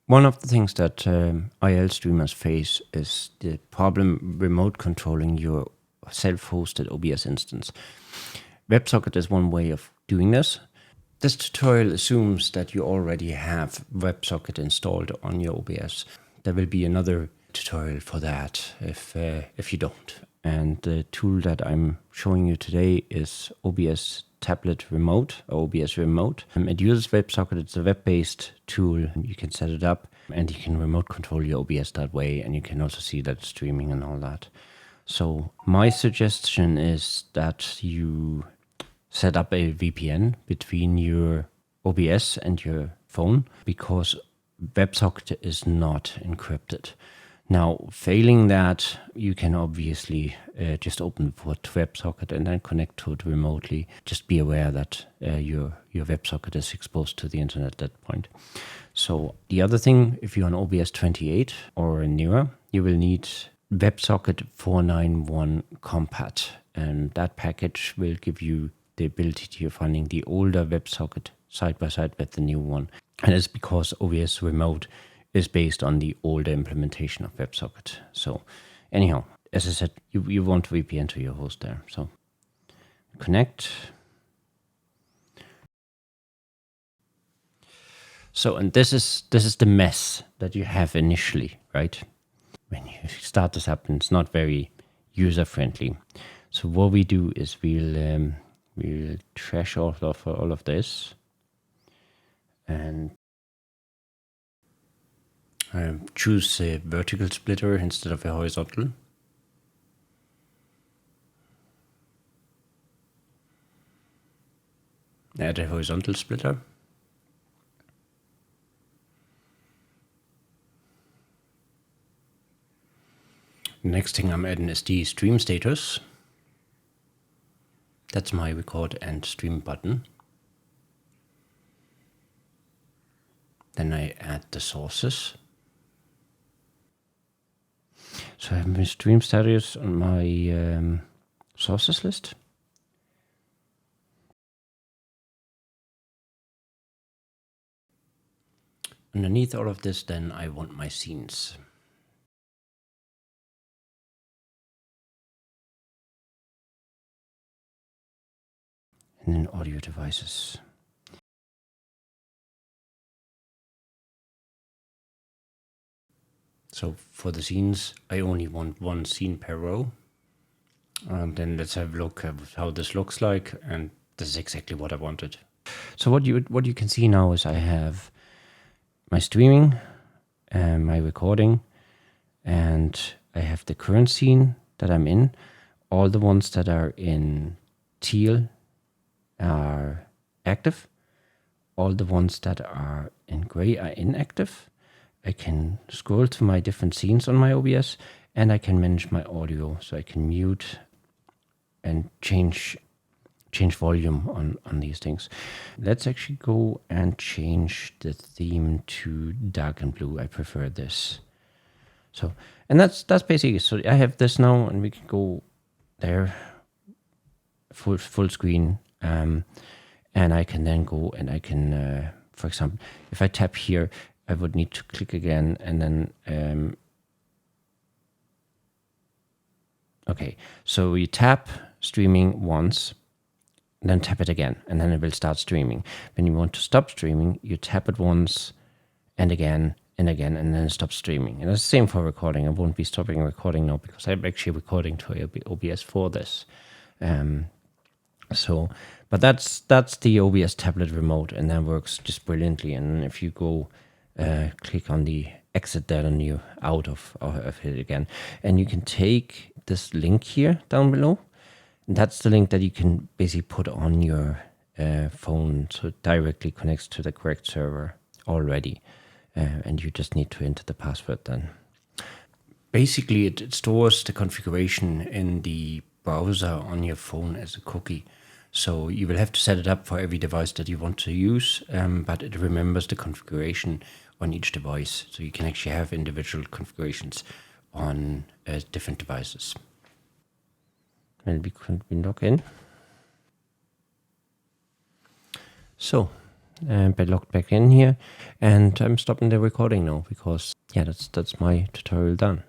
One of the things that IRL streamers face is the problem remote controlling your self-hosted OBS instance. WebSocket is one way of doing this. This tutorial assumes that you already have WebSocket installed on your OBS. There will be another tutorial for that if you don't. And the tool that I'm showing you today is OBS Tablet Remote, or OBS Remote. It uses WebSocket. It's a web-based tool. You can set it up and you can remote control your OBS that way. And you can also see that it's streaming and all that. So my suggestion is that you set up a VPN between your OBS and your phone, because WebSocket is not encrypted. Now, failing that, you can obviously just open the port to WebSocket and then connect to it remotely. Just be aware that your WebSocket is exposed to the internet at that point. So the other thing, if you're on OBS 28 or newer, you will need WebSocket 491 Compat. And that package will give you the ability to finding the older WebSocket side by side with the new one. And it's because OBS Remote is based on the older implementation of WebSocket. So anyhow, as I said, you want VPN to your host there. So connect. So, and this is the mess that you have initially, right? When you start this up, and it's not very user friendly. So what we do is we'll trash all of this and choose a vertical splitter instead of a horizontal. Add a horizontal splitter. The next thing I'm adding is the stream status. That's my record and stream button. Then I add the sources. So I have my stream status on my sources list. Underneath all of this, then I want my scenes. And then audio devices. So for the scenes, I only want one scene per row. And then let's have a look at how this looks like. And this is exactly what I wanted. So what you can see now is I have my streaming, my recording, and I have the current scene that I'm in. All the ones that are in teal are active. All the ones that are in gray are inactive. I can scroll to my different scenes on my OBS, and I can manage my audio. So I can mute and change volume on these things. Let's actually go and change the theme to dark and blue. I prefer this. So, and that's basically it. So I have this now, and we can go there, full screen. And I can then go and I can, for example, if I tap here, I would need to click again and then, okay, so you tap streaming once, then tap it again, and then it will start streaming. When you want to stop streaming, you tap it once and again, and then stop streaming. And it's the same for recording. I won't be stopping recording now because I'm actually recording to OBS for this. So, but that's the OBS Tablet Remote, and that works just brilliantly. And if you go click on the exit there, and you out of it again, and you can take this link here down below. That's the link that you can basically put on your phone, so it directly connects to the correct server already, and you just need to enter the password then. Basically, it stores the configuration in the browser on your phone as a cookie. So you will have to set it up for every device that you want to use, but it remembers the configuration on each device. So you can actually have individual configurations on different devices. Then we log in. So and I logged back in here, and I'm stopping the recording now because, yeah, that's my tutorial done.